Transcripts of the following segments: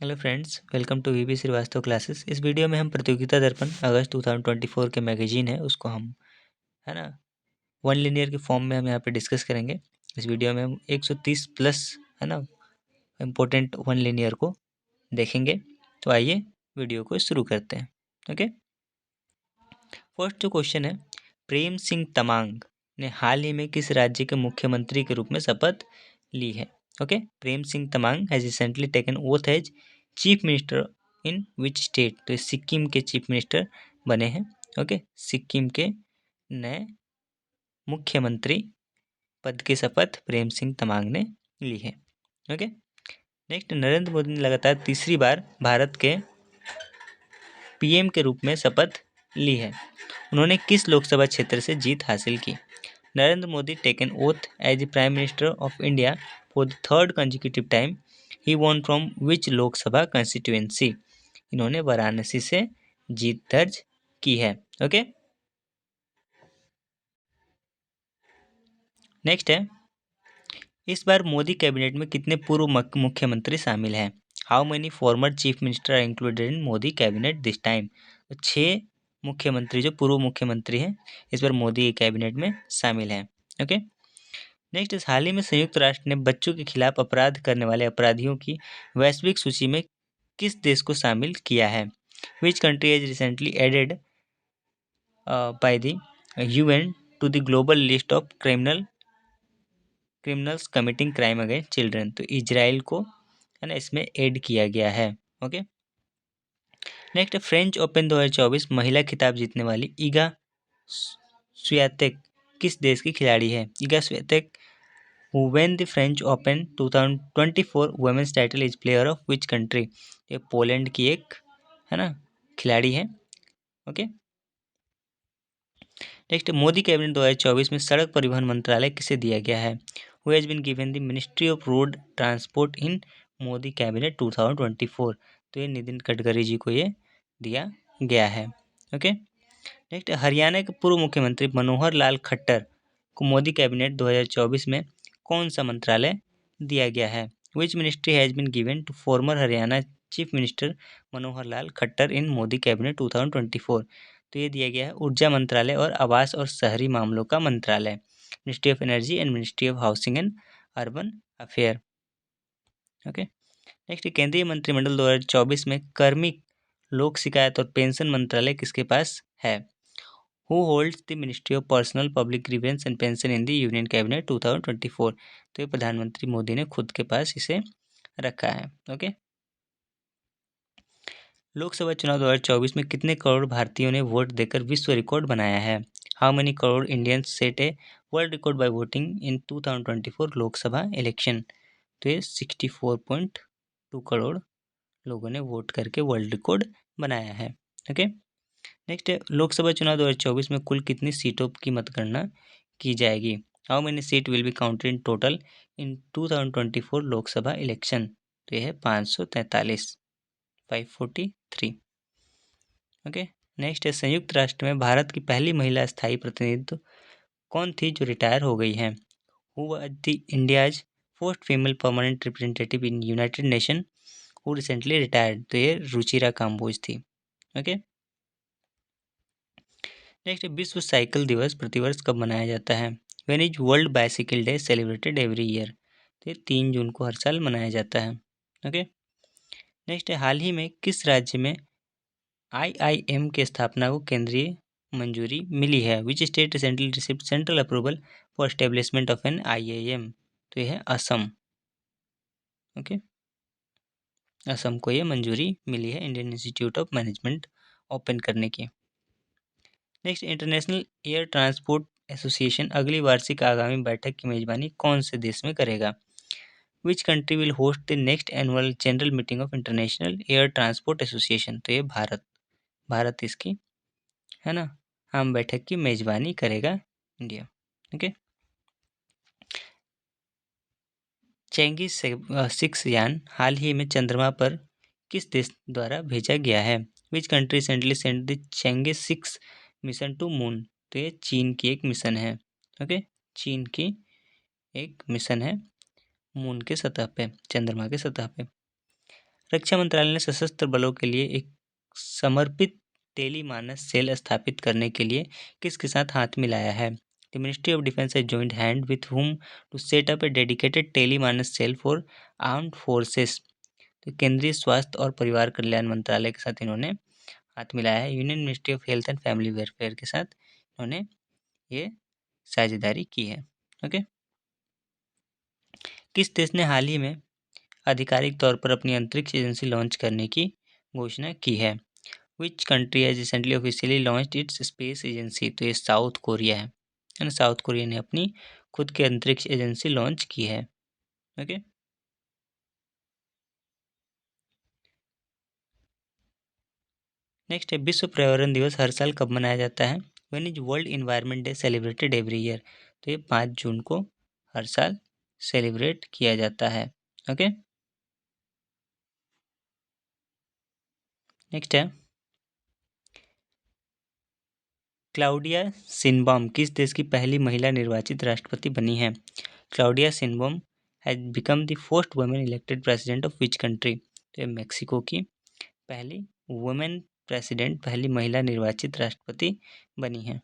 Hello friends, welcome to VB Srivastava classes. इस video में हम प्रतियोगिता दर्पण अगस्त 2024 के मैगजीन है उसको हम है ना वन लिनियर के फॉर्म में हम यहाँ पे डिस्कस करेंगे। इस वीडियो में हम 130 प्लस है ना इम्पोर्टेंट वन लिनियर को देखेंगे। तो आइए वीडियो को शुरू करते हैं। ओके, फर्स्ट जो क्वेश्चन है, प्रेम सिंह तमांग ने हाल ही में किस राज्य के मुख्यमंत्री के रूप में शपथ ली है? Okay, Prem Singh Tamang has recently taken oath as chief minister in which state? तो सिक्किम के चीफ मिनिस्टर बने हैं। ओके, सिक्किम के नए मुख्यमंत्री पद की शपथ प्रेम सिंह तमांग ने ली है। ओके, नेक्स्ट, नरेंद्र मोदी ने लगातार तीसरी बार भारत के पीएम के रूप में शपथ ली है। उन्होंने किस लोकसभा क्षेत्र से जीत हासिल की? Narendra Modi taken oath as the prime minister of India for the third consecutive time. He won from which Lok Sabha constituency? इन्होंने वाराणसी से जीत दर्ज की है। ओके, नेक्स्ट है, इस बार मोदी कैबिनेट में कितने पूर्व मुख्यमंत्री शामिल हैं? How many former chief minister are included in Modi cabinet this time? तो 6 मुख्यमंत्री जो पूर्व मुख्यमंत्री हैं इस बार मोदी कैबिनेट में शामिल हैं। ओके, नेक्स्ट, इस हाल ही में संयुक्त राष्ट्र ने बच्चों के खिलाफ अपराध करने वाले अपराधियों की वैश्विक सूची में किस देश को शामिल किया है? Which country has recently added by the UN to the global list of criminals committing crime against children? तो इजराइल को है ना इसमें ऐड किया गया है। ओके, नेक्स्ट, फ्रेंच ओपन 2024 महिला खिताब जीतने वाली ईगा स्वियातेक किस देश की खिलाड़ी है? Iga Swiatek who won the French Open 2024 women's title is player of which country? ये पोलैंड की एक है ना खिलाड़ी है। ओके, नेक्स्ट, मोदी कैबिनेट 2024 में सड़क परिवहन मंत्रालय किसे दिया गया है? Who has been given the ministry of road transport in Modi cabinet 2024? तो ये नितिन गडकरी जी को ये दिया गया है। ओके, नेक्स्ट, हरियाणा के पूर्व मुख्यमंत्री मनोहर लाल खट्टर को मोदी कैबिनेट 2024 में कौन सा मंत्रालय दिया गया है? Which ministry has been given to former Haryana chief minister Manohar Lal Khattar in Modi cabinet 2024? तो ये दिया गया है ऊर्जा मंत्रालय और आवास और शहरी मामलों का मंत्रालय, ministry of energy and ministry of housing and urban affair. Okay, next, केंद्रीय मंत्रिमंडल 2024 में कार्मिक, लोक शिकायत और पेंशन मंत्रालय किसके पास है? Who holds the Ministry of Personal Public Grievance and Pension in the Union Cabinet 2024? तो ये प्रधानमंत्री मोदी ने खुद के पास इसे रखा है। ओके, लोकसभा चुनाव 2024 में कितने करोड़ भारतीयों ने वोट देकर विश्व रिकॉर्ड बनाया है? How many crore Indians set a world record by voting in 2024 Lok Sabha election? तो ये 64.2 करोड़ लोगों ने वोट करके वर्ल्ड रिकॉर्ड बनाया है। ओके, नेक्स्ट है, लोकसभा चुनाव 2024 में कुल कितनी सीटों की मतगणना की जाएगी? How many seat will be counted in total in 2024 Lok Sabha election? तो यह है 543, 543। ओके, नेक्स्ट है, संयुक्त राष्ट्र में भारत की पहली महिला स्थायी प्रतिनिधि कौन थी जो रिटायर हो गई है? Who was the India's first female permanent representative in United nation who recently retired? तो ये रुचिरा काम्बोज थी। ओके, नेक्स्ट, विश्व साइकिल दिवस प्रतिवर्ष कब मनाया जाता है? When is world bicycle day celebrated every year? तो ये 3 जून को हर साल मनाया जाता है। ओके, नेक्स्ट है, हाल ही में किस राज्य में आईआईएम की स्थापना को केंद्रीय मंजूरी मिली है? Which state recently received central approval for establishment of an IIM? तो यह है असम। ओके, असम को ये मंजूरी मिली है Indian institute of management open करने की। Next, international air transport association अगली वार्षिक आगामी बैठक की मेजबानी कौन से देश में करेगा? विच country will host the next annual general meeting of international air transport association? तो ये भारत इसकी है ना आम बैठक की मेजबानी करेगा, इंडिया। ओके, चेंगी 6 यान हाल ही में चंद्रमा पर किस देश द्वारा भेजा गया है? Which country recently sent the Chang'e 6 mission to moon? तो ये चीन की एक मिशन है। ओके, चीन की एक मिशन है मून के सतह पे, चंद्रमा के सतह पे। रक्षा मंत्रालय ने सशस्त्र बलों के लिए एक समर्पित टेलीमानस सेल स्थापित करने के लिए किसके साथ हाथ मिलाया है? The ministry of defence has joined hand with whom to set up a dedicated TeleMANAS cell for armed forces. तो केंद्रीय स्वास्थ्य और परिवार कल्याण मंत्रालय के साथ इन्होंने हाथ मिलाया है। Union ministry of health and family welfare के साथ इन्होंने ये साझेदारी की है। ओके। किस देश ने हाल ही में आधिकारिक तौर पर अपनी अंतरिक्ष एजेंसी लॉन्च करने की घोषणा की है? Which country has recently officially launched it's space agency? तो ये साउथ कोरिया है ना। साउथ कोरिया ने अपनी खुद की अंतरिक्ष एजेंसी लॉन्च की है। ओके। नेक्स्ट है, विश्व पर्यावरण दिवस हर साल कब मनाया जाता है? When is world environment day celebrated every year? तो ये 5 जून को हर साल सेलिब्रेट किया जाता है। ओके। नेक्स्ट है, क्लाउडिया शिनबॉम किस देश की पहली महिला निर्वाचित राष्ट्रपति बनी है? Claudia Sheinbaum has become the first women elected president of which country? तो ये मेक्सिको की पहली वुमेन प्रेसिडेंट, पहली महिला निर्वाचित राष्ट्रपति बनी है।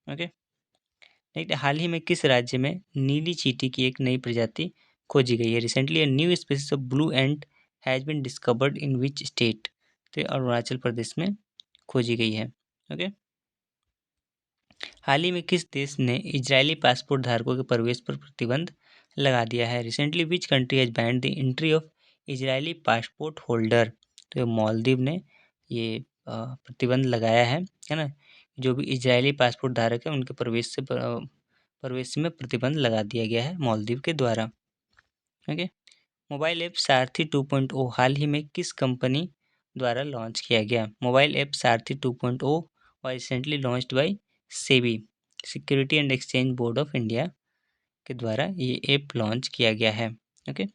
ओके। नेक्स्ट, हाल ही में किस राज्य में नीली चींटी की एक नई प्रजाति खोजी गई है? Recently a new species of blue ant has been discovered in which state? तो ये अरुणाचल प्रदेश में खोजी गई है। ओके। हाल ही में किस देश ने इजरायली पासपोर्ट धारकों के प्रवेश पर प्रतिबंध लगा दिया है? Recently which country has banned the entry of Israeli passport holder? तो ये मालदीव ने ये प्रतिबंध लगाया है ना। जो भी इजरायली पासपोर्ट धारक है उनके प्रवेश में प्रतिबंध लगा दिया गया है मालदीव के द्वारा। ओके। मोबाइल ऐप सारथी 2.0 हाल ही में किस कंपनी द्वारा लॉन्च किया गया? Mobile app Sarathi 2.0 was recently launched by SEBI, security and exchange board of India के द्वारा ये ऐप लॉन्च किया गया है। ओके।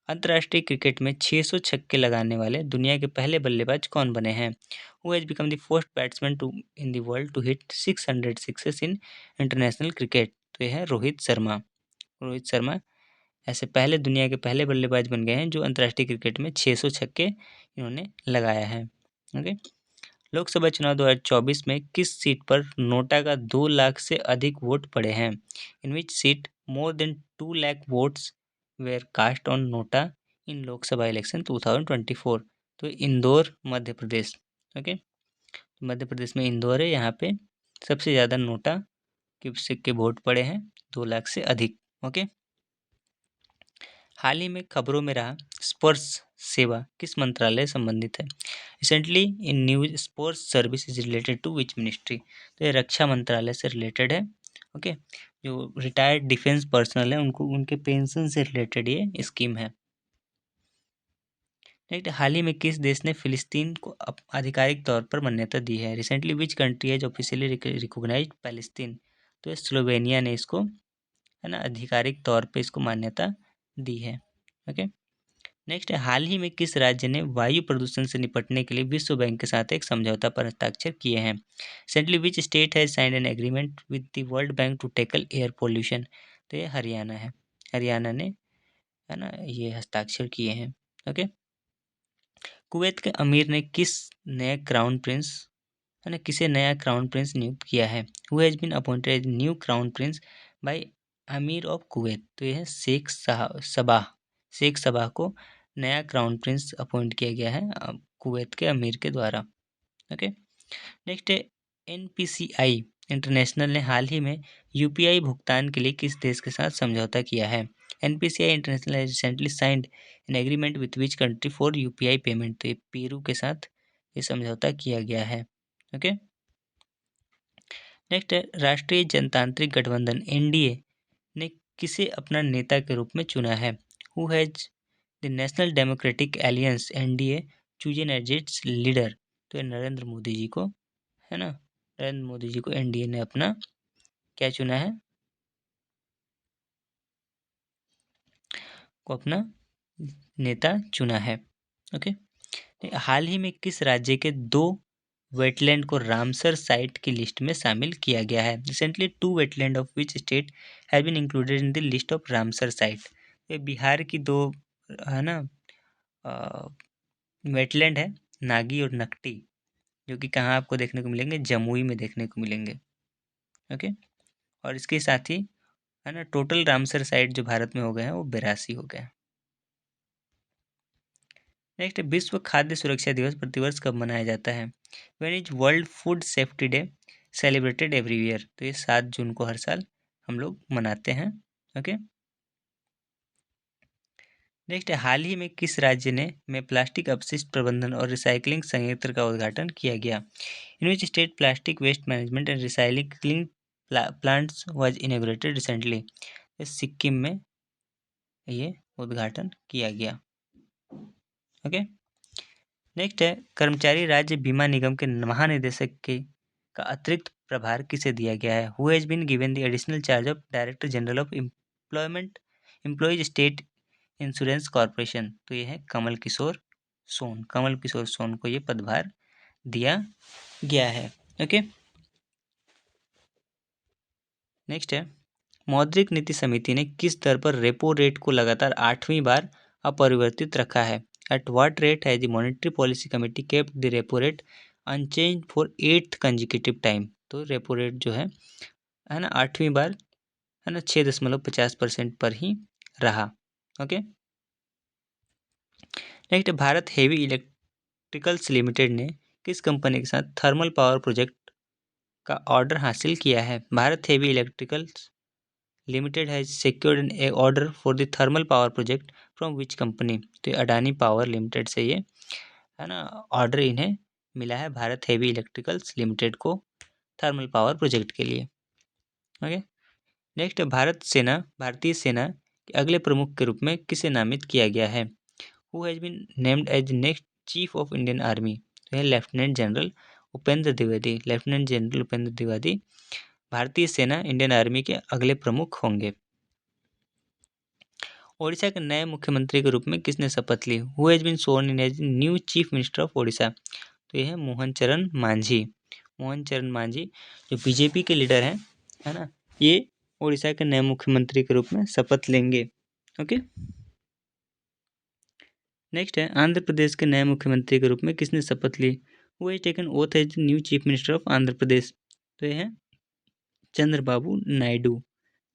अंतर्राष्ट्रीय क्रिकेट में 600 छक्के लगाने वाले दुनिया के पहले बल्लेबाज कौन बने हैं? Who has become the first batsman to in the world to hit 600 sixes in international cricket? तो ये है रोहित शर्मा। रोहित शर्मा ऐसे पहले दुनिया के पहले बल्लेबाज बन गए हैं जो अंतर्राष्ट्रीय क्रिकेट में 600 छक्के इन्होंने लगाया है। ओके। लोकसभा चुनाव 2024 में किस सीट पर नोटा का 2 लाख से अधिक वोट पड़े हैं? In which seat more than 2 lakh votes were cast on NOTA in Lok Sabha election 2024? तो इंदौर मध्य प्रदेश। ओके। मध्य प्रदेश में इंदौर है, यहाँ पे सबसे ज़्यादा नोटा के सिक्के वोट पड़े हैं 2 लाख से अधिक। ओके। हाल ही में खबरों में रहा स्पर्श सेवा किस मंत्रालय से संबंधित है? Recently in news sports service is related to which ministry? तो ये रक्षा मंत्रालय से रिलेटेड है। ओके। जो रिटायर्ड डिफेंस पर्सनल है उनको उनके पेंशन से रिलेटेड ये स्कीम है। नेक्स्ट, हाल ही में किस देश ने फिलिस्तीन को आधिकारिक तौर पर मान्यता दी है? Recently which country has officially recognised Palestine? तो ये स्लोवेनिया ने इसको है ना आधिकारिक तौर पे इसको मान्यता दी है। ओके। नेक्स्ट है, हाल ही में किस राज्य ने वायु प्रदूषण से निपटने के लिए विश्व बैंक के साथ एक समझौता पर हस्ताक्षर किए हैं? Recently which state has signed an agreement with the World Bank to tackle air pollution? तो ये हरियाणा है। हरियाणा ने है ना ये हस्ताक्षर किए हैं। ओके। कुवैत के अमीर ने किस नए क्राउन प्रिंस है ना किसे नया क्राउन प्रिंस नियुक्त किया है? Who has been appointed as new crown prince by emir of Kuwait? तो यह है सबा शेख सबा को नया क्राउन प्रिंस अपॉइंट किया गया है कुवैत के अमीर के द्वारा। ओके। नेक्स्ट है, एनपीसीआई इंटरनेशनल ने हाल ही में यूपीआई भुगतान के लिए किस देश के साथ समझौता किया है? NPCI international has recently signed an agreement with which country for UPI payment? तो ये पेरू के साथ ये समझौता किया गया है। ओके। नेक्स्ट है, राष्ट्रीय जनतांत्रिक गठबंधन एनडीए ने किसे अपना नेता के रूप में चुना है? Who has the National Democratic Alliance NDA chosen as its leader? तो ये नरेंद्र मोदी जी को है ना नरेंद्र मोदी जी को एनडीए ने अपना क्या चुना है? को अपना नेता चुना है। ओके। हाल ही में किस राज्य के 2 वेटलैंड को रामसर साइट की लिस्ट में शामिल किया गया है? Recently 2 wetland of which state have been included in the list of Ramsar site? ये बिहार की 2 है ना वेटलैंड है नागी और नकटी, जो कि कहाँ आपको देखने को मिलेंगे, जमुई में देखने को मिलेंगे। ओके, और इसके साथ ही है ना टोटल रामसर साइट जो भारत में हो गए हैं वो 82 हो गए। नेक्स्ट है विश्व खाद्य सुरक्षा दिवस प्रतिवर्ष कब मनाया जाता है? When is world food safety day celebrated every year? तो ये 7 जून को हर साल हम लोग मनाते हैं। ओके, नेक्स्ट है हाल ही में किस राज्य ने में प्लास्टिक अपशिष्ट प्रबंधन और रिसाइकलिंग संयंत्र का उद्घाटन किया गया? In which state plastic waste management and recycling plants was inaugurated recently? Sikkim में ये उद्घाटन किया गया। ओके, नेक्स्ट है कर्मचारी राज्य बीमा निगम के महानिदेशक के का अतिरिक्त प्रभार किसे दिया गया है? Who has been given the additional charge of director general of employment employees state insurance corporation? तो ये है कमल किशोर सोन। कमल किशोर सोन को ये पदभार दिया गया है। ओके, नेक्स्ट है मौद्रिक नीति समिति ने किस दर पर रेपो रेट को लगातार 8वीं बार अपरिवर्तित रखा है? At what rate has the monetary policy committee kept the repo rate unchanged for 8th consecutive time? तो रेपो रेट जो है ना 8वीं बार है ना 6.50% पर ही रहा। Okay, next Bharat heavy electricals limited ने किस कंपनी के साथ थर्मल पावर प्रोजेक्ट का ऑर्डर हासिल किया है? Bharat heavy electricals limited has secured A order for the thermal power project from which company? तो अडानी पावर लिमिटेड से ये है ना ऑर्डर इन्हें मिला है, भारत हेवी इलेक्ट्रिकल्स लिमिटेड को थर्मल पावर प्रोजेक्ट के लिए। ओके, नेक्स्ट भारतीय सेना के अगले प्रमुख के रूप में किसे नामित किया गया है? Who has been named as next chief of Indian army? तो है lieutenant general Upendra Dwivedi. Lieutenant general Upendra Dwivedi भारतीय सेना इंडियन आर्मी के अगले प्रमुख होंगे। ओडिशा के नए मुख्यमंत्री के रूप में किसने शपथ ली? Who has been sworn in as new chief minister of Odisha? तो ये है मोहन चरण मांझी। मोहन चरण मांझी जो बीजेपी के लीडर हैं, है ना, ये ओडिशा के नए मुख्यमंत्री के रूप में शपथ लेंगे। ओके, नेक्स्ट है आंध्र प्रदेश के नए मुख्यमंत्री के रूप में किसने शपथ ली? Who has taken oath as new chief minister of Andhra Pradesh? तो ये है चंद्रबाबू नायडू।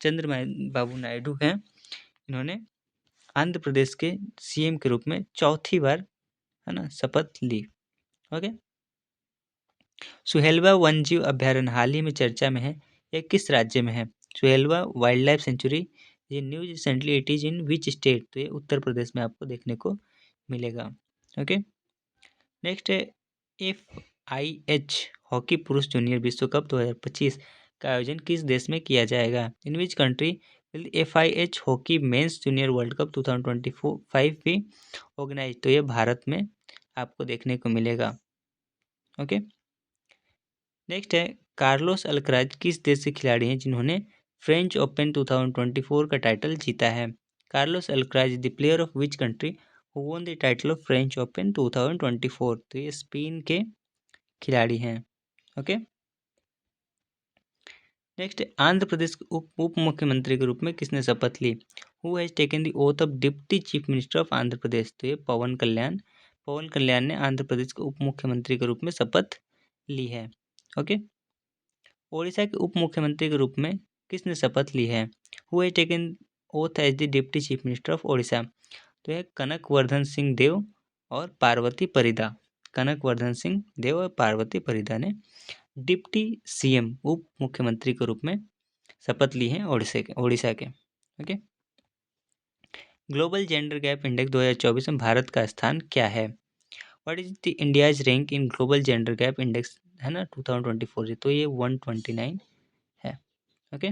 चंद्रबाबू नायडू हैं, इन्होंने आंध्र प्रदेश के सीएम के रूप में चौथी बार है ना शपथ ली। ओके, सुहेलवा वन्यजीव अभ्यारण्य हाल ही में चर्चा में है, यह किस राज्य में है? सुहेलवा वाइल्ड लाइफ सेंचुरी ये news recently it is in which state? तो ये उत्तर प्रदेश में आपको देखने को मिलेगा। ओके, नेक्स्ट है FIH हॉकी पुरुष जूनियर विश्व कप 2025 का आयोजन किस देश में किया जाएगा? In which country will FIH hockey men's junior world cup 2025 भी ऑर्गेनाइज? तो ये भारत में आपको देखने को मिलेगा। ओके, नेक्स्ट है कार्लोस अल्कराज किस देश के खिलाड़ी हैं जिन्होंने फ्रेंच ओपन 2024 का टाइटल जीता है? Carlos Alcaraz the player of which country who won the title of French open 2024? तो ये स्पेन के खिलाड़ी हैं। ओके, नेक्स्ट आंध्र प्रदेश के उप मुख्यमंत्री के रूप में किसने शपथ ली? Who has taken the oath of deputy chief minister of Andhra Pradesh? तो ये पवन कल्याण। पवन कल्याण ने आंध्र प्रदेश के उप मुख्यमंत्री के रूप में शपथ ली है। ओके, ओडिशा के उप मुख्यमंत्री के रूप में किसने शपथ ली है? Who has taken oath as the deputy chief minister of Odisha? तो यह कनक वर्धन सिंह देव और पार्वती परिदा। कनक वर्धन सिंह देव और पार्वती परिदा ने डिप्टी सीएम उप मुख्यमंत्री के रूप में शपथ ली है ओडिशा के। Okay, global gender gap index 2024 में भारत का स्थान क्या है? What is the India's rank in global gender gap index है ना 2024? तो ये 129 है। ओके,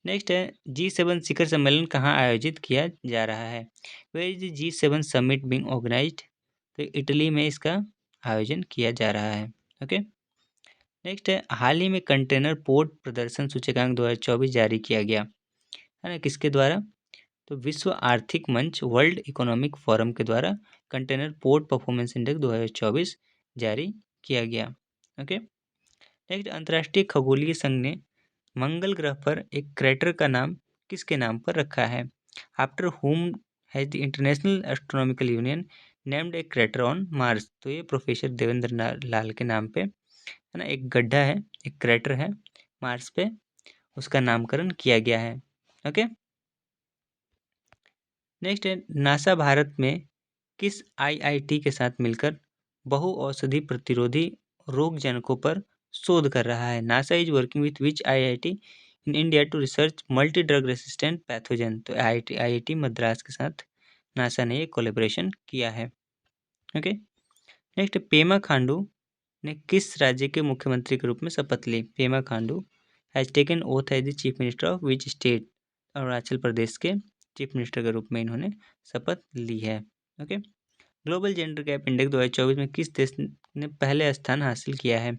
नेक्स्ट है G7 शिखर सम्मेलन कहाँ आयोजित किया जा रहा है? Where is G7 summit being organised? तो इटली में इसका आयोजन किया जा रहा है। ओके, नेक्स्ट है हाल ही में कंटेनर पोर्ट प्रदर्शन सूचकांक 2024 जारी किया गया है ना किसके द्वारा? तो विश्व आर्थिक मंच वर्ल्ड इकोनॉमिक फोरम के द्वारा कंटेनर पोर्ट परफॉर्मेंस इंडेक्स 2024 जारी किया गया। ओके, नेक्स्ट अंतर्राष्ट्रीय खगोलीय संघ ने मंगल ग्रह पर एक क्रेटर का नाम किसके नाम पर रखा है? आफ्टर हुम has the international astronomical union named a crater on Mars. तो ये प्रोफेसर देवेंद्र लाल के नाम पे है ना, एक गड्ढा है, एक क्रेटर है मार्स पे, उसका नामकरण किया गया है। ओके, नेक्स्ट है नासा भारत में किस आईआईटी के साथ मिलकर बहु औषधि प्रतिरोधी रोगजनकों पर शोध कर रहा है। NASA is working with which IIT in India to research multi drug resistant pathogen. तो आईआईटी मद्रास के साथ नासा ने ये कोलेब्रेशन किया है। ओके, नेक्स्ट पेमा खांडू ने किस राज्य के मुख्यमंत्री के रूप में शपथ ली। Pema Khandu has taken oath as the chief minister of which state. Arunachal Pradesh के चीफ मिनिस्टर के रूप में इन्होंने शपथ ली है। Okay, global gender gap index 2024 में किस देश ने पहले स्थान हासिल किया है।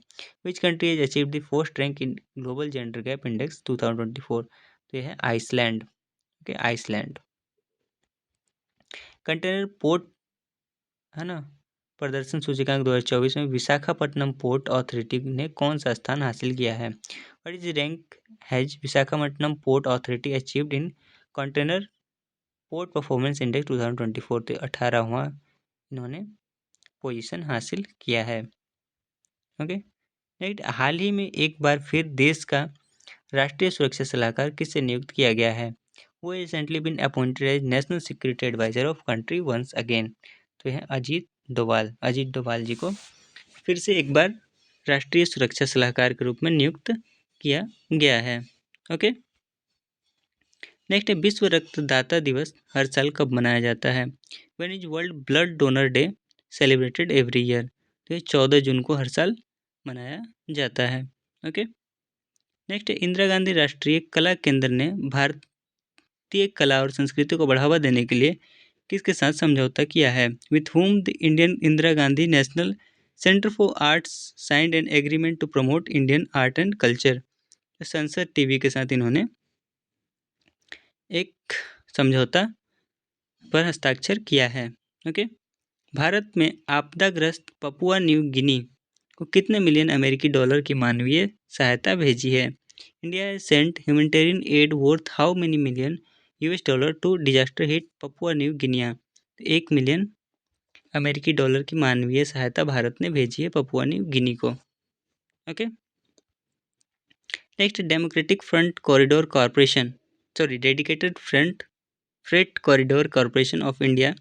Which country has achieved the first rank in global gender gap index 2024। तो यह है Iceland. Okay, Iceland. Container port है ना, प्रदर्शन सूचकांक 2024 में विशाखापट्टनम पोर्ट अथॉरिटी ने कौन सा स्थान हासिल किया है। What is rank has Visakhapatnam port authority achieved in container port performance index 2024। तो 18वां इन्होंने पोजीशन हासिल किया है। ओके, नेक्स्ट हाल ही में एक बार फिर देश का राष्ट्रीय सुरक्षा सलाहकार किससे नियुक्त किया गया है। Who recently been appointed as national security adviser of country once again. तो यह अजीत डोभाल, अजीत डोभाल जी को फिर से एक बार राष्ट्रीय सुरक्षा सलाहकार के रूप में नियुक्त किया गया है। ओके, नेक्स्ट है विश्व रक्तदाता दिवस हर साल कब मनाया जाता है। When is world blood donor day celebrated every year. तो ये 14 जून को हर साल मनाया जाता है। ओके, नेक्स्ट है इंदिरा गांधी राष्ट्रीय कला केंद्र ने भारतीय कला और संस्कृति को बढ़ावा देने के लिए किसके साथ समझौता किया है। With whom the Indian Indira Gandhi National Centre for Arts signed an agreement to promote Indian art and culture. संसद टीवी के साथ इन्होंने एक समझौता पर हस्ताक्षर किया है। ओके, भारत में आपदाग्रस्त पपुआ न्यू गिनी को कितने मिलियन अमेरिकी डॉलर की मानवीय सहायता भेजी है। India sent humanitarian aid worth how many million US dollar to disaster hit Papua New Guinea. 1 million अमेरिकी डॉलर की मानवीय सहायता भारत ने भेजी है पपुआ न्यू गिनी को। Okay, next democratic front corridor corporation dedicated freight corridor corporation of India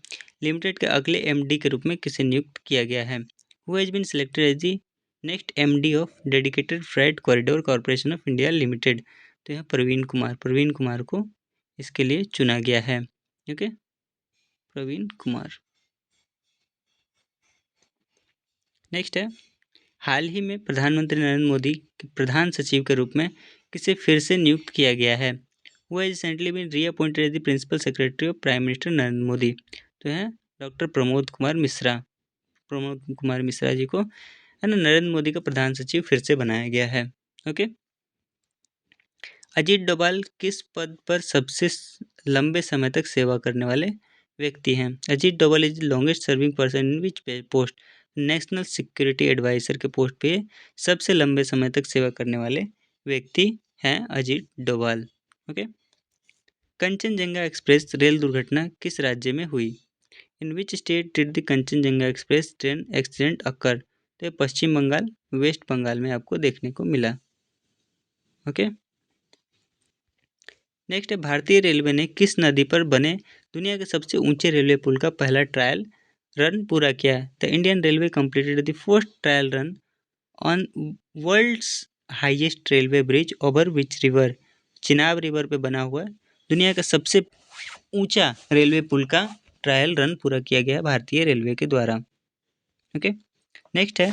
limited के अगले एमडी के रूप में किसे नियुक्त किया गया है। Who has been selected as the next MD of dedicated freight corridor corporation of India limited. तो यह प्रवीण कुमार को इसके लिए चुना गया है। ओके, प्रवीण कुमार। नेक्स्ट है हाल ही में प्रधानमंत्री नरेंद्र मोदी के प्रधान सचिव के रूप में किसे फिर से नियुक्त किया गया है। Who has recently been reappointed as the principal secretary of prime minister Narendra Modi. तो है डॉक्टर प्रमोद कुमार मिश्रा जी को है ना नरेंद्र मोदी का प्रधान सचिव फिर से बनाया गया है। ओके, अजीत डोभाल किस पद पर सबसे लंबे समय तक सेवा करने वाले व्यक्ति हैं। Ajit Doval is the longest serving person in which post. National security adviser के पोस्ट पे सबसे लंबे समय तक सेवा करने वाले व्यक्ति हैं Ajit Doval. Okay, Kanchenjunga express rail दुर्घटना किस राज्य में हुई। In which state did the Kanchenjunga express train accident occur. तो पश्चिम बंगाल, वेस्ट बंगाल में आपको देखने को मिला। ओके, नेक्स्ट है भारतीय रेलवे ने किस नदी पर बने दुनिया के सबसे ऊंचे रेलवे पुल का पहला ट्रायल रन पूरा किया। The Indian railway completed the first trial run on world's highest railway bridge over which river. Chenab river पे बना हुआ दुनिया का सबसे ऊंचा रेलवे पुल का ट्रायल रन पूरा किया गया भारतीय रेलवे के द्वारा। ओके, नेक्स्ट है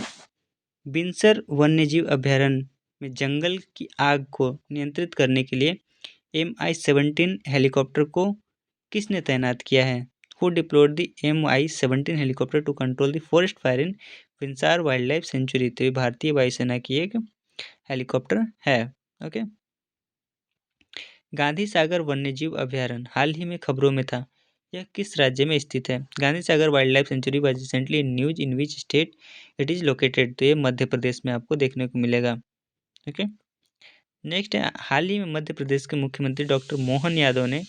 बिनसर वन्यजीव अभयारण्य में जंगल की आग को नियंत्रित करने के लिए MI-17 हेलीकॉप्टर को किसने तैनात किया है। Who deployed the MI-17 helicopter to control the forest fire in Binsar wild life sanctuary. तो भारतीय वायुसेना की एक हेलीकॉप्टर है। ओके, गांधी सागर वन्यजीव अभयारण्य हाल ही में खबरों में था, यह किस राज्य में स्थित है। Gandhi Sagar wild life sanctuary was recently in news in which state it is located. तो ये मध्य प्रदेश में आपको देखने को मिलेगा। ओके, नेक्स्ट है हाल ही में मध्य प्रदेश के मुख्यमंत्री डॉक्टर मोहन यादव ने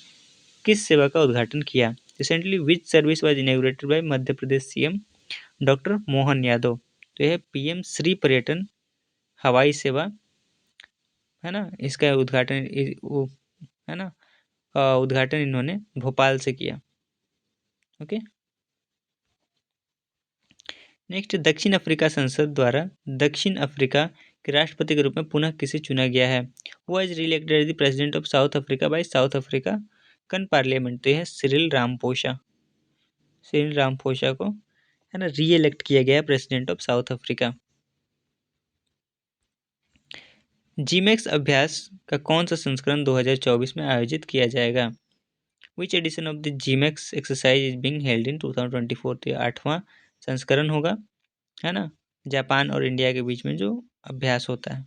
किस सेवा का उद्घाटन किया। Recently which service was inaugurated bye Madhya Pradesh CM doctor Mohan Yadav. तो यह पीएम श्री पर्यटन हवाई सेवा है ना, इसका उद्घाटन वो है ना, उद्घाटन इन्होंने भोपाल से किया। ओके, नेक्स्ट, दक्षिण अफ्रीका संसद द्वारा दक्षिण अफ्रीका के राष्ट्रपति के रूप में पुनः किसे चुना गया है? Who is reelected as the president of South Africa by South Africa कन पार्लियामेंट। तो यह सिरिल रामपोसा, सिरिल रामपोसा को है ना री इलेक्ट किया गया president of South Africa. Gmax अभ्यास का कौन सा संस्करण 2024 में आयोजित किया जाएगा? Which edition of the JIMEX exercise is being held in 2024। तो 8वां संस्करण होगा, है ना, जापान और इंडिया के बीच में जो अभ्यास होता है।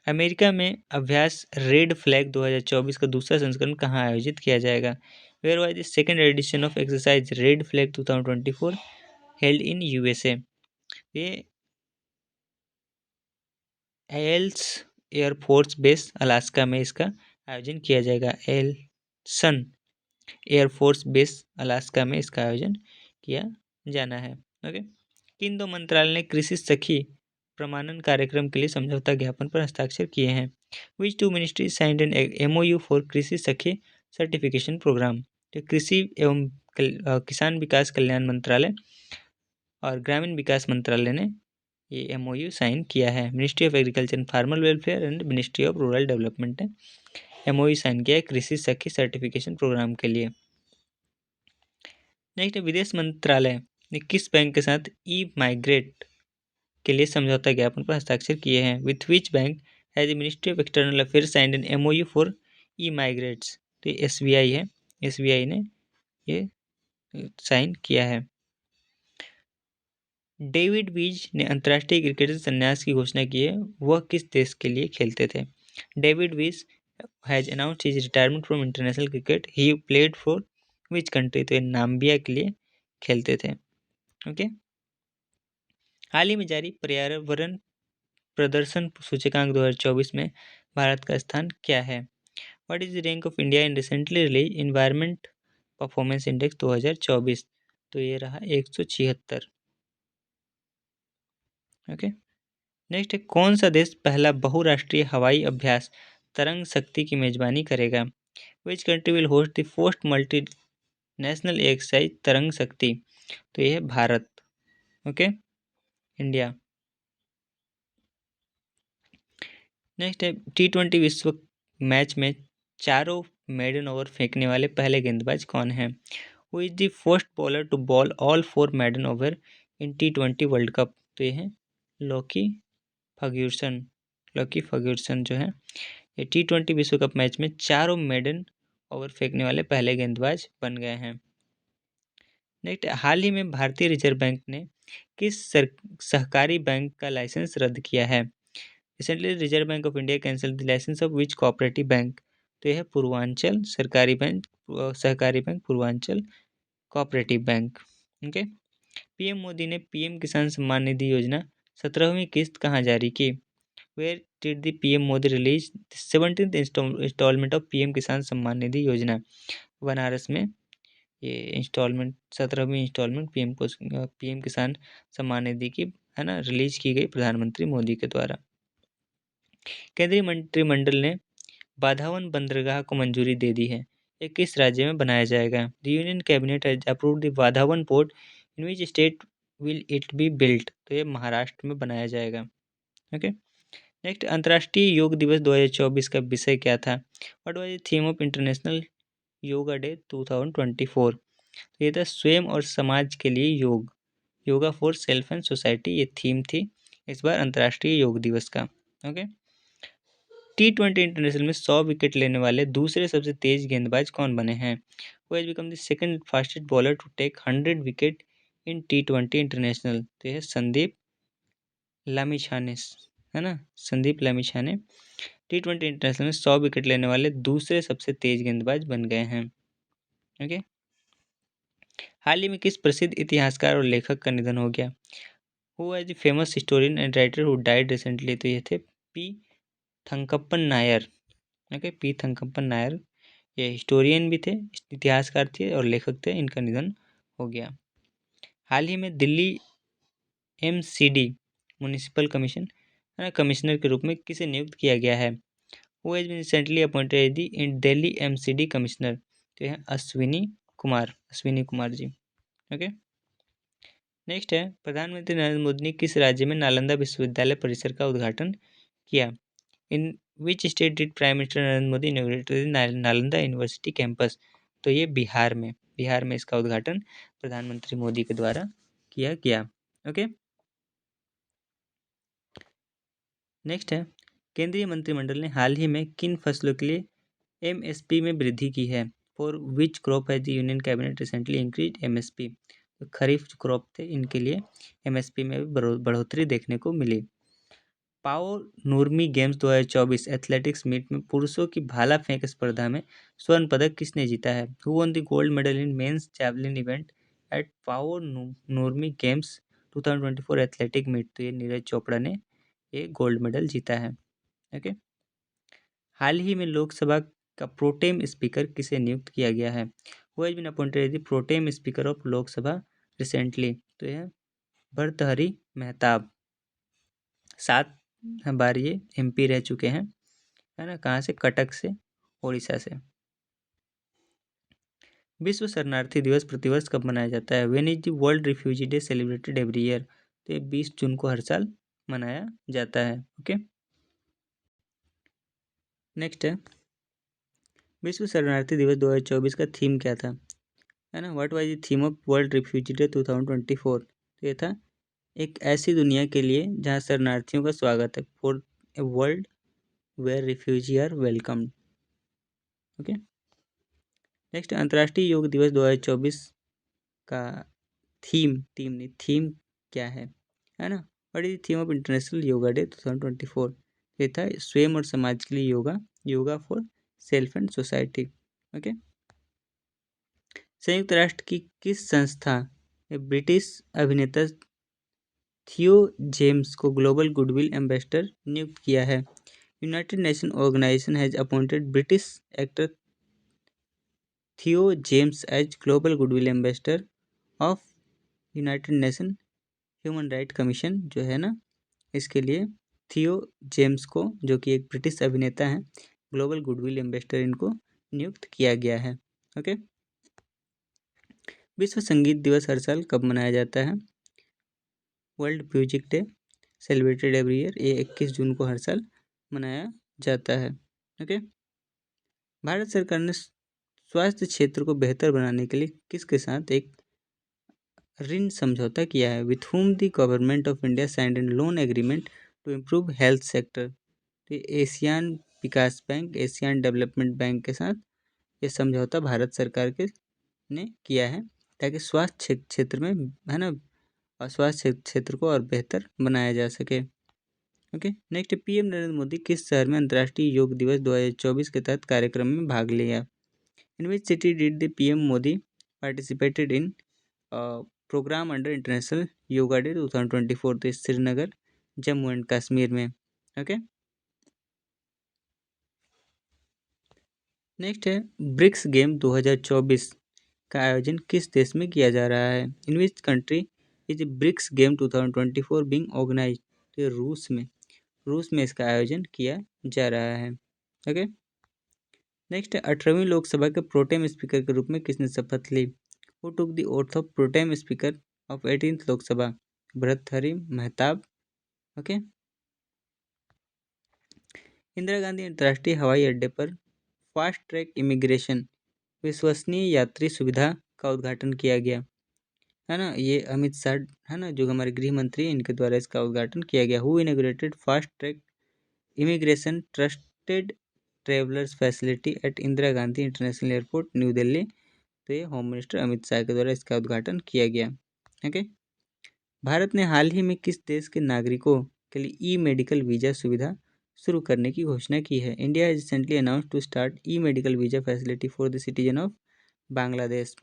अमेरिका में अभ्यास रेड फ्लैग 2024 का दूसरा संस्करण कहाँ आयोजित किया जाएगा? Where was the second edition of exercise red flag 2024 held in USA. ये एल्स एयरफोर्स बेस अलास्का में इसका आयोजन किया जाएगा। एल्सन एयरफोर्स बेस अलास्का में इसका आयोजन किया जाना है। ओके, किन दो मंत्रालय ने कृषि सखी प्रमाणन कार्यक्रम के लिए समझौता ज्ञापन पर हस्ताक्षर किए हैं? Which two ministries signed an MoU for Krishi Sakhi certification program. तो कृषि एवं किसान विकास कल्याण मंत्रालय और ग्रामीण विकास मंत्रालय ने ये एमओयू साइन किया है। Ministry of agriculture and farmer welfare and ministry of rural development ने एमओयू साइन किया है कृषि सखी सर्टिफिकेशन प्रोग्राम के लिए। नेक्स्ट, विदेश मंत्रालय ने किस बैंक के साथ ई माइग्रेट के लिए समझौता ज्ञापन पर हस्ताक्षर किए हैं? With which bank has the ministry of external affairs signed an MoU for E migrates. तो एसबीआई है, एसबीआई ने ये साइन किया है। डेविड वीज ने अंतर्राष्ट्रीय क्रिकेट से संन्यास की घोषणा की है, वह किस देश के लिए खेलते थे? डेविड वीज has announced his retirement from international cricket, he played for which country. तो ये नाम्बिया के लिए खेलते थे। ओके, हाल ही में जारी पर्यावरण प्रदर्शन सूचकांक 2024 में भारत का स्थान क्या है? What is the rank of India in recently release environment performance index 2024। तो ये रहा 176। ओके, नेक्स्ट है, कौन सा देश पहला बहुराष्ट्रीय हवाई अभ्यास तरंग शक्ति की मेजबानी करेगा? विच country will host the first multi national exercise तरंग शक्ति। तो ये है भारत। Okay, India. नेक्स्ट है, T20 विश्व मैच में चारों मेडन ओवर फेंकने वाले पहले गेंदबाज कौन है? Who is the first bowler to bowl all 4 maiden over in T20 world cup. तो ये है लॉकी फर्ग्यूसन। लॉकी फर्ग्यूसन जो है ये T20 विश्व कप मैच में चारों मेडन ओवर फेंकने वाले पहले गेंदबाज बन गए हैं। नेक्स्ट, हाल ही में भारतीय रिजर्व बैंक ने किस सहकारी बैंक का लाइसेंस रद्द किया है? Recently Reserve Bank of India cancel the licence of which cooperative bank. तो यह है पूर्वांचल सरकारी बैंक, सहकारी bank Purvanchal cooperative bank. Okay, PM Modi ने पीएम किसान सम्मान निधि योजना 17वीं किस्त कहाँ जारी की? Where did the PM Modi release 17th instalment of PM Kisan Samman निधि योजना। बनारस में ये instalment 17वीं instalment PM Kisan Samman निधि की है ना रिलीज की गई प्रधानमंत्री मोदी के द्वारा। केंद्रीय मंत्रिमंडल ने बाधावन बंदरगाह को मंजूरी दे दी है, ये किस राज्य में बनाया जाएगा? The union cabinet has approved the Vadhavan port in which state will it be built. तो ये महाराष्ट्र में बनाया जाएगा। ओके, नेक्स्ट, अंतर्राष्ट्रीय योग दिवस 2024 का विषय क्या था? What was the theme of international yoga day 2024। ये था स्वयं और समाज के लिए योग, yoga for self and society, ये थीम थी इस बार अंतर्राष्ट्रीय योग दिवस का। ओके, T20 इंटरनेशनल में 100 विकेट लेने वाले दूसरे सबसे तेज गेंदबाज कौन बने हैं? Who has become the second fastest bowler to take 100 wicket in T20 international. तो यह संदीप लामिछाने, है ना, संदीप लामिछाने T20 इंटरनेशनल में 100 विकेट लेने वाले दूसरे सबसे तेज गेंदबाज बन गए हैं। ओके, हाल ही में किस प्रसिद्ध इतिहासकार और लेखक का निधन हो गया? Who has the famous historian and writer who died recently. तो ये थे P Thankappan Nair. Okay, P Thankappan Nair ये हिस्टोरियन भी थे, इतिहासकार थे और लेखक थे। इनका निधन हो गया। हाल ही में Delhi MCD municipal commission commissioner के रूप में किसे नियुक्त किया गया है? Who has been recently appointed the in Delhi MCD commissioner? तो यह अश्विनी कुमार जी। ओके, नेक्स्ट है, प्रधानमंत्री नरेंद्र मोदी ने किस राज्य में नालंदा विश्वविद्यालय परिसर का उद्घाटन किया? In which state did prime minister Narendra Modi inaugurated Nalanda university campus? तो ये बिहार में इसका उद्घाटन प्रधानमंत्री मोदी के द्वारा किया गया। ओके, नेक्स्ट है, केंद्रीय मंत्रिमंडल ने हाल ही में किन फसलों के लिए एमएसपी में वृद्धि की है? For which crop has the union cabinet recently increase MSP? तो खरीफ जो क्रॉप थे इनके लिए एमएसपी में भी बढ़ोतरी देखने को मिली। पाओ नूरमी गेम्स 2024 एथलेटिक्स मीट में पुरुषों की भाला फेंक स्पर्धा में स्वर्ण पदक किसने जीता है? Who won the gold medal in men's javelin event at Paavo Nurmi games 2024 athletic meet? तो ये नीरज चोपड़ा ने ये गोल्ड मेडल जीता है। ओके, हाल ही में लोकसभा का प्रोटेम स्पीकर किसे नियुक्त किया गया है? Who has been appointed the pro tem speaker of Lok Sabha recently? तो यह भर्तहरी मेहताब। 7 बार ये एमपी रह चुके हैं, है ना? कहाँ से? कटक से, उड़ीसा से। विश्व शरणार्थी दिवस प्रतिवर्ष कब मनाया जाता है? When is the world refugee day celebrated every year? तो ये 20 जून को हर साल मनाया जाता है। ओके, नेक्स्ट है, विश्व शरणार्थी दिवस 2024 का थीम क्या था? है ना? What was the theme of world refugee day 2024? तो ये था एक ऐसी दुनिया के लिए जहां शरणार्थियों का स्वागत है। For a world where refugee are welcomed. Okay, next, अंतर्राष्ट्रीय योग दिवस 2024 का थीम क्या है ना? What is the theme of international yoga day 2024? ये था स्वयं और समाज के लिए yoga for self and society. Okay, संयुक्त राष्ट्र की किस संस्था ने ब्रिटिश अभिनेता थियो जेम्स को ग्लोबल गुडविल एम्बेसडर नियुक्त किया है? United nation organisation has appointed British actor Theo James as global goodwill ambassador of united nation human right commission, जो है ना, इसके लिए थियो जेम्स को, जो कि एक ब्रिटिश अभिनेता हैं, ग्लोबल गुडविल एम्बेसडर इनको नियुक्त किया गया है। ओके, विश्व संगीत दिवस हर साल कब मनाया जाता है? World music day celebrated every year, ये 21 जून को हर साल मनाया जाता है। ओके, भारत सरकार ने स्वास्थ्य क्षेत्र को बेहतर बनाने के लिए किसके साथ एक ऋण समझौता किया है? With whom the government of India signed an loan agreement to improve health sector? तो एशियान विकास बैंक, एशियान डेवलपमेंट बैंक के साथ ये समझौता भारत सरकार के ने किया है, ताकि स्वास्थ्य क्षेत्र में, है ना, और स्वास्थ्य क्षेत्र को और बेहतर बनाया जा सके। Okay, next, PM Narendra Modi किस शहर में अंतर्राष्ट्रीय योग दिवस 2024 के तहत कार्यक्रम में भाग लिया? In which city did the PM Modi participated in programme under international yoga day 2024? तो श्रीनगर, जम्मू एंड कश्मीर में। ओके, नेक्स्ट है, ब्रिक्स गेम 2024 का आयोजन किस देश में किया जा रहा है? In which country is BRICS game 2024 being organised? तो रूस में इसका आयोजन किया जा रहा है। ओके, नेक्स्ट है, 18वीं लोकसभा के प्रोटेम स्पीकर के रूप में किसने शपथ ली? Who took the oath of protem speaker of 18th Lok Sabha? Bhartruhari Mahtab. Okay, Indira Gandhi अंतर्राष्ट्रीय हवाई अड्डे पर फास्ट ट्रैक इमिग्रेशन विश्वसनीय यात्री सुविधा का उद्घाटन किया गया, है ना? ये अमित शाह, है ना, जो हमारे गृह मंत्री हैं, इनके द्वारा इसका उद्घाटन किया गया। Who inaugurated fast track immigration trusted travellers facility eight Indira Gandhi international airport, new Delhi? तो ये होम मिनिस्टर अमित शाह के द्वारा इसका उद्घाटन किया गया। ओके, भारत ने हाल ही में किस देश के नागरिकों के लिए ई मेडिकल वीज़ा सुविधा शुरू करने की घोषणा की है? India has recently announced to start e medical visa facility for the citizen of Bangladesh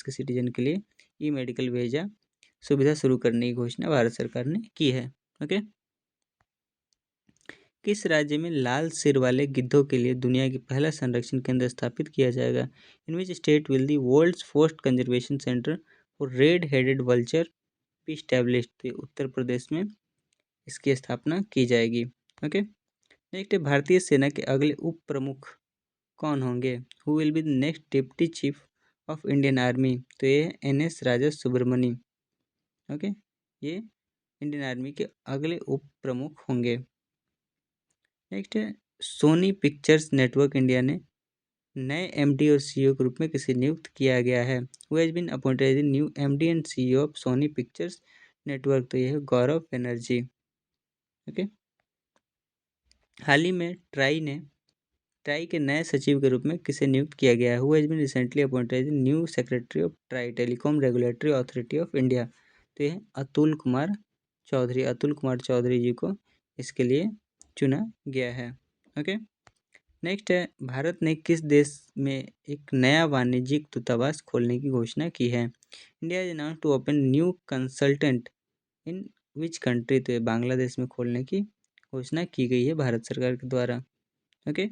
के सिटीजन के लिए ई मेडिकल वीज़ा सुविधा शुरू करने की घोषणा भारत सरकार ने की है। ओके, किस राज्य में लाल सिर वाले गिद्धों के लिए दुनिया की पहला संरक्षण केंद्र स्थापित किया जाएगा? In which state will the world's first conservation centre for red headed vulture be established? तो उत्तर प्रदेश में इसकी स्थापना की जाएगी। ओके, नेक्स्ट है भारतीय सेना के अगले उप प्रमुख कौन होंगे? Who will be the next deputy chief of Indian army? तो ये NS राजा सुब्रमणी। ओके, ये इंडियन आर्मी के अगले उप प्रमुख होंगे। नेक्स्ट है सोनी पिक्चर्स नेटवर्क इंडिया ने नए MD और CEO के रूप में किसे नियुक्त किया गया है? Who has been appointed as new MD and CEO of Sony Pictures Network? तो ये है गौरव बनर्जी। ओके, हाल ही में ट्राई के नए सचिव के रूप में किसे नियुक्त किया गया है? Who has been recently appointed as new secretary of TRAI telecom regulatory authority of India? तो ये है अतुल कुमार चौधरी जी को इसके लिए चुना गया है। ओके, नेक्स्ट है भारत ने किस देश में एक नया वाणिज्यिक दूतावास खोलने की घोषणा की है? India is announce to open new consultant in which country? तो ये बांग्लादेश में खोलने की घोषणा की गई है भारत सरकार के द्वारा। ओके,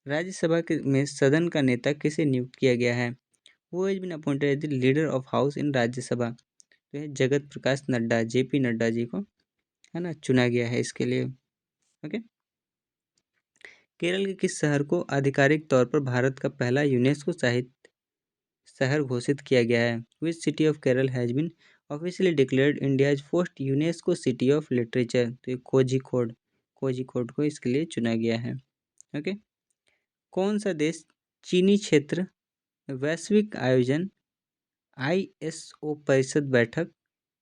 राज्यसभा के में सदन का नेता किसे नियुक्त किया गया है? Who has been appointed as the leader of house in Rajya Sabha? तो ये जगत प्रकाश नड्डा JP नड्डा जी को है ना चुना गया है इसके लिए। ओके, केरल के किस शहर को आधिकारिक तौर पर भारत का पहला यूनेस्को साहित्य शहर घोषित किया गया है? Which city of Kerala has been officially declared India's first UNESCO city of literature? तो ये कोझिकोड को इसके लिए चुना गया है। ओके, कौन सा देश चीनी क्षेत्र वैश्विक आयोजन ISO परिषद बैठक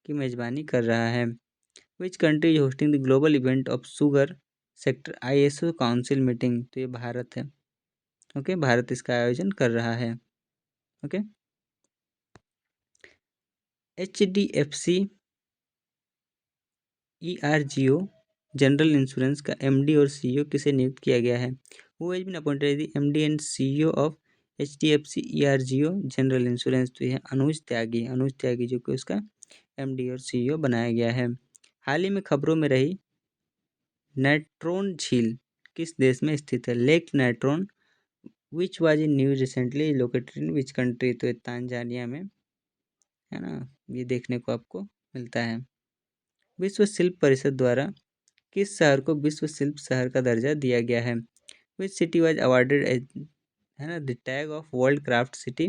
की मेजबानी कर रहा है? Which country is hosting the global event of sugar sector ISO council meeting? तो ये भारत है। ओके, भारत इसका आयोजन कर रहा है। Okay, HDFC ERGO general insurance का MD और CEO किसे नियुक्त किया गया है? Who has been appointed the MD and CEO of HDFC ERGO general insurance? तो यह अनुज त्यागी जो कि उसका MD और CEO बनाया गया है। हाल ही में खबरों में रही नेट्रोन झील किस देश में स्थित है? Lake Natron which was in news recently located in which country? तो तांजानिया में है ना, ये देखने को आपको मिलता है। विश्व शिल्प परिषद द्वारा किस शहर को विश्व शिल्प शहर का दर्जा दिया गया है? विच सिटी वाज अवार्डेड है ना the tag of world craft city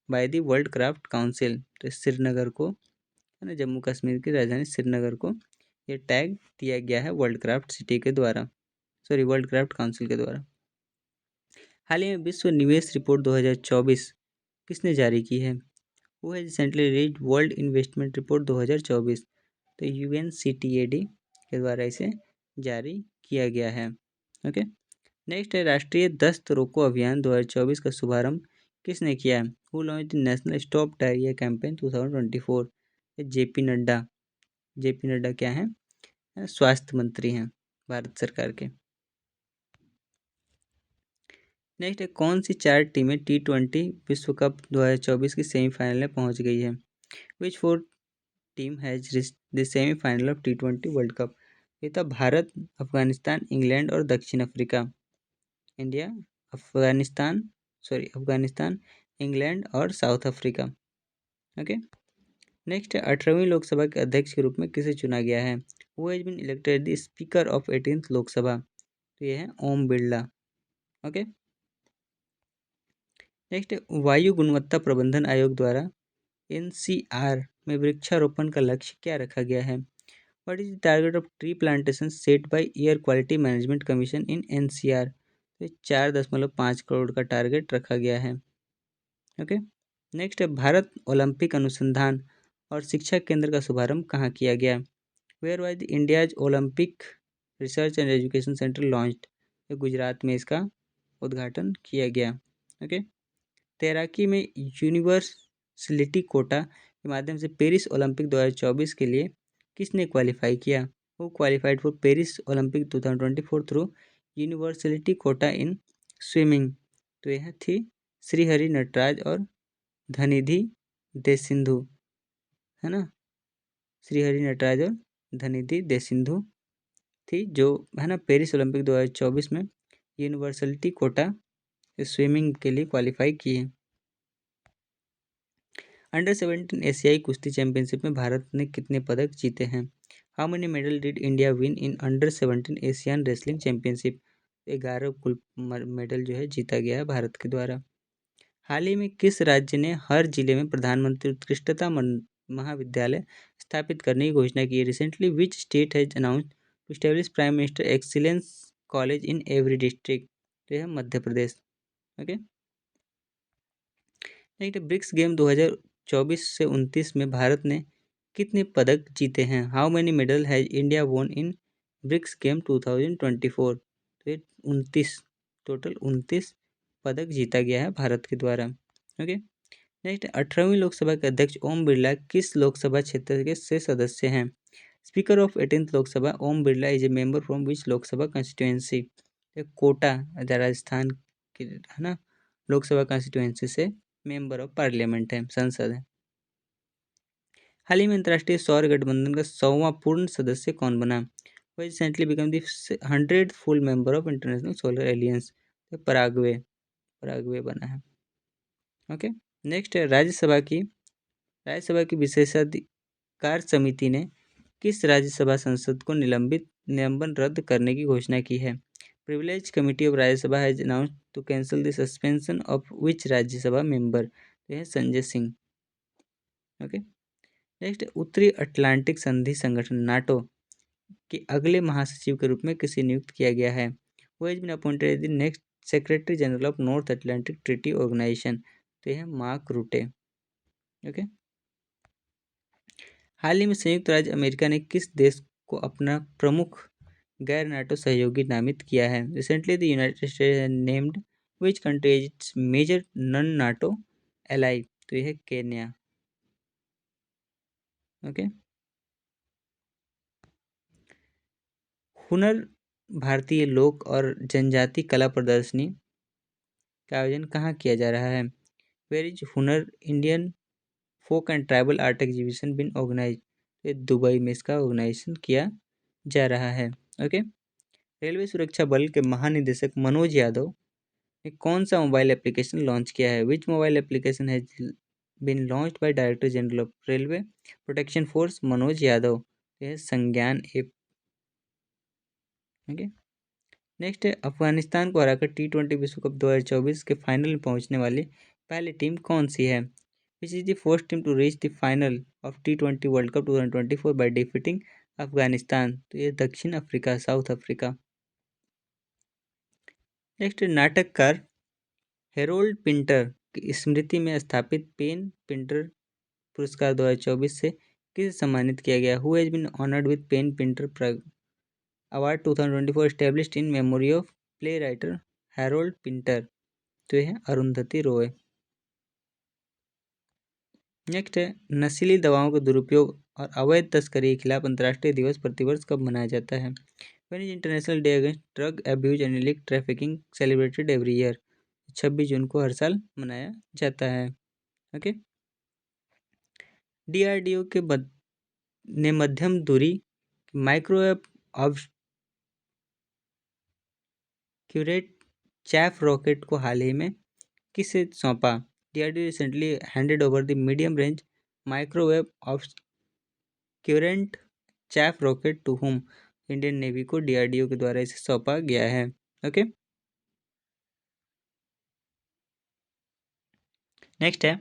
by the world craft council? तो श्रीनगर को है ना, जम्मू कश्मीर की राजधानी श्रीनगर को ये टैग दिया गया है वर्ल्ड क्राफ्ट सिटी के द्वारा, वर्ल्ड क्राफ्ट काउंसिल के द्वारा। हाल ही में विश्व निवेश रिपोर्ट 2024 किसने जारी की है? Who has recently released world investment report 2024? तो UNCTAD के द्वारा इसे जारी किया गया है। ओके, नेक्स्ट है राष्ट्रीय दस्त रोको अभियान 2024 का शुभारंभ किसने किया है? Who launch the national stop diarrhoea campaign 2024? JP Nadda क्या है? स्वास्थ्य मंत्री हैं भारत सरकार के। नेक्स्ट है कौन सी 4 टीमें T20 विश्व कप 2024 की सेमीफाइनल में पहुंच गई है? Which 4 team has reached the semifinal of T20 world cup? ये था भारत, अफगानिस्तान, इंग्लैंड और दक्षिण अफ्रीका। इंडिया, अफगानिस्तान, इंग्लैंड और साउथ अफ्रीका। ओके, नेक्स्ट है 18वीं लोकसभा के अध्यक्ष के रूप में किसे चुना गया है? Who has been elected the speaker of 18th Lok Sabha? तो ये है ओम बिरला। ओके, नेक्स्ट है वायु गुणवत्ता प्रबंधन आयोग द्वारा NCR में वृक्षारोपण का लक्ष्य क्या रखा गया है? What is the target of tree plantation set by air quality management commission in NCR? तो 4.5 करोड़ का टारगेट रखा गया है। ओके, नेक्स्ट है भारत ओलंपिक अनुसंधान और शिक्षा केंद्र का शुभारंभ कहाँ किया गया? Where was the India's Olympic research and education centre launched? Gujarat में इसका उद्घाटन किया गया। ओके, तैराकी में यूनिवर्सलिटी कोटा के माध्यम से पेरिस ओलंपिक 2024 के लिए किसने क्वालिफाई किया? Who qualified for Paris Olympic 2024 through universality quota in swimming? तो यह थी श्रीहरि नटराज और धनिधि देसिंधु, है ना, श्रीहरि नटराज और धनिधि देसिंधु थी जो है ना पेरिस ओलंपिक 2024 में यूनिवर्सलिटी कोटा स्विमिंग के लिए क्वालिफाई की है। अंडर 17 एशियाई कुश्ती चैंपियनशिप में भारत ने कितने पदक जीते हैं? How many medal did India win in under 17 Asian wrestling championship? 11 कुल मेडल जो है जीता गया है भारत के द्वारा। हाल ही में किस राज्य ने हर जिले में प्रधानमंत्री उत्कृष्टता महाविद्यालय स्थापित करने की घोषणा की है? Recently which state has announced to establish prime minister excellence college in every district? तो यह Madhya Pradesh. Okay, next BRICS game 2024 से 29 में भारत ने कितने पदक जीते हैं? How many medal has India won in BRICS game 2024? तो ये 29, टोटल 29 पदक जीता गया है भारत के द्वारा। ओके, नेक्स्ट 18वीं लोकसभा के अध्यक्ष ओम बिरला किस लोकसभा क्षेत्र के से सदस्य हैं? Speaker of 18th Lok Sabha Om Birla is a member from which Lok Sabha constituency? Kota Rajasthan की है ना लोकसभा कंस्टिट्यूएंसी से मेंबर ऑफ पार्लियामेंट है, संसद है। हाल ही में अंतर्राष्ट्रीय सौर गठबंधन का 100वां पूर्ण सदस्य कौन बना? वह recently become the 100th full member of international solar aliens. Paraguay Paraguay बना है। ओके, नेक्स्ट है राज्यसभा की विशेषाधिकार समिति ने किस राज्यसभा सांसद को निलंबन रद्द करने की घोषणा की है? Privilege committee of Rajya Sabha has announced to cancel the suspension of which Rajya Sabha member? यह है संजय सिंह। ओके, नेक्स्ट उत्तरी अटलांटिक संधि संगठन नाटो के अगले महासचिव के रूप में किसे नियुक्त किया गया है? Who has been appointed as the next secretary general of North Atlantic Treaty Organization. तो यह है मार्क रूटे। ओके, हाल ही में संयुक्त राज्य अमेरिका ने किस देश को अपना प्रमुख गैर नाटो सहयोगी नामित किया है? Recently the United States named which country is its major non NATO ally? तो यह है केन्या। ओके, हुनर भारतीय लोक और जनजाति कला प्रदर्शनी का आयोजन कहाँ किया जा रहा है? Where is Hunar Indian folk and tribal art exhibition been organize? Dubai में इसका ऑर्गेनाइजेशन किया जा रहा है। ओके, रेलवे सुरक्षा बल के महानिदेशक मनोज यादव ने कौन सा मोबाइल एप्लीकेशन लॉन्च किया है? Which mobile application has been launched by director general of railway protection force Manoj Yadav? यह संज्ञान ऐप। ओके, नेक्स्ट है अफगानिस्तान को हराकर T20 विश्व कप 2024 के फाइनल में पहुंचने वाली पहली टीम कौन सी है? Which is the first team to reach the final of T20 world cup 2024 by defeating Afghanistan? तो ये दक्षिण अफ्रीका, साउथ अफ्रीका। नेक्स्ट नाटककार हेरोल्ड पिंटर की स्मृति में स्थापित पेन पिंटर पुरस्कार 2024 से किसे सम्मानित किया गया? Who has been honoured with PEN Pinter award 2024 established in memory of play writer Harold Pinter? तो यह है अरुंधति रॉय। नेक्स्ट है नशीली दवाओं के दुरुपयोग और अवैध तस्करी के खिलाफ अंतर्राष्ट्रीय दिवस प्रतिवर्ष कब मनाया जाता है? When is international day against drug abuse and illicit trafficking celebrated every year? 26 जून को हर साल मनाया जाता है। ओके, DRDO ने मध्यम दूरी माइक्रोवेव ऑब्स्क्यूरेट चैफ रॉकेट को हाल ही में किसे सौंपा? DRDO recently handed over the medium range microwave obscurant chaff rocket to whom? Indian navy को DRDO के द्वारा इसे सौंपा गया है। ओके, नेक्स्ट है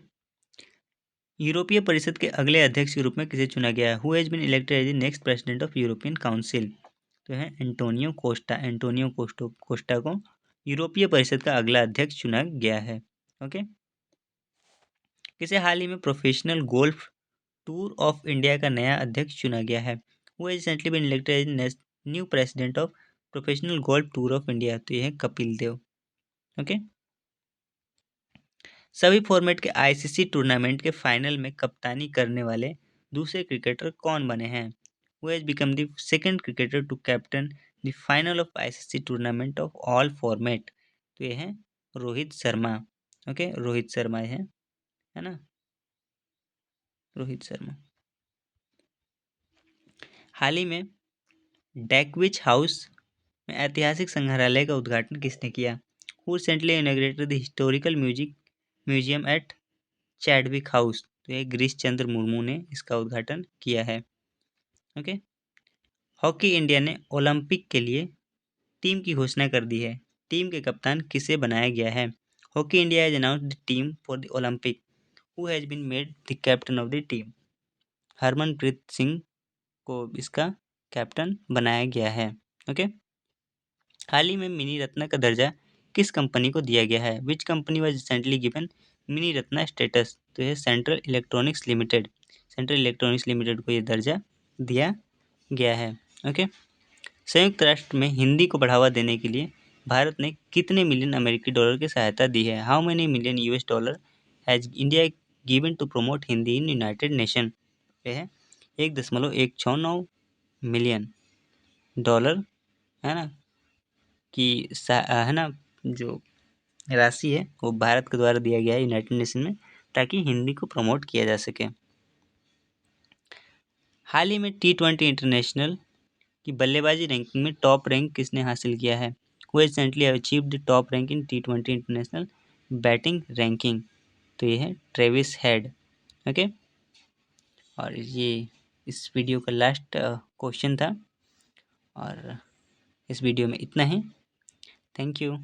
यूरोपीय परिषद के अगले अध्यक्ष के रूप में किसे चुना गया है? Who has been elected as the next president of European council? तो है एंटोनियो कोस्टा को यूरोपीय परिषद का अगला अध्यक्ष चुना गया है। ओके, किसे हाल ही में professional golf tour of India का नया अध्यक्ष चुना गया है? Who has recently been elected as new president of professional golf tour of India? तो यह है कपिल देव। ओके, सभी फॉर्मेट के ICC टूर्नामेंट के फाइनल में कप्तानी करने वाले दूसरे क्रिकेटर कौन बने हैं? Who has become the second cricketer to captain the final of ICC tournament of all format? तो ये है रोहित शर्मा। ओके, रोहित शर्मा है ना, रोहित शर्मा। हाल ही में डैकविच हाउस में ऐतिहासिक संग्रहालय का उद्घाटन किसने किया? Who recently inaugurated the historical museum at Chadwick House? तो ये गिरीश चंद्र मुर्मू ने इसका उद्घाटन किया है। ओके। हॉकी इंडिया ने ओलंपिक के लिए टीम की घोषणा कर दी है। टीम के कप्तान किसे बनाया गया है? Hockey India has announced the team for the Olympic. Who has been made the captain of the team? Harmanpreet Singh को इसका कैप्टन बनाया गया है। ओके। हाल ही में मिनी रत्न का दर्जा किस कंपनी को दिया गया है? Which company was recently given mini Ratna status? तो ये central electronics limited. Central electronics limited को ये दर्जा दिया गया है। ओके। संयुक्त राष्ट्र में हिंदी को बढ़ावा देने के लिए भारत ने कितने मिलियन अमेरिकी डॉलर की सहायता दी है? How many million US dollar has India given to promote Hindi in United Nation? ये है 1.169 मिलियन डॉलर, है ना, है ना, जो राशि है वो भारत के द्वारा दिया गया है यूनाइटेड नेशन में, ताकि हिंदी को प्रमोट किया जा सके। हाल ही में T20 इंटरनेशनल की बल्लेबाजी रैंकिंग में टॉप रैंक किसने हासिल किया है? Who recently achieved the top rank in T20 international batting ranking? तो ये है ट्रेविस हेड। ओके। और ये इस वीडियो का लास्ट क्वेश्चन था, और इस वीडियो में इतना ही। Thank you.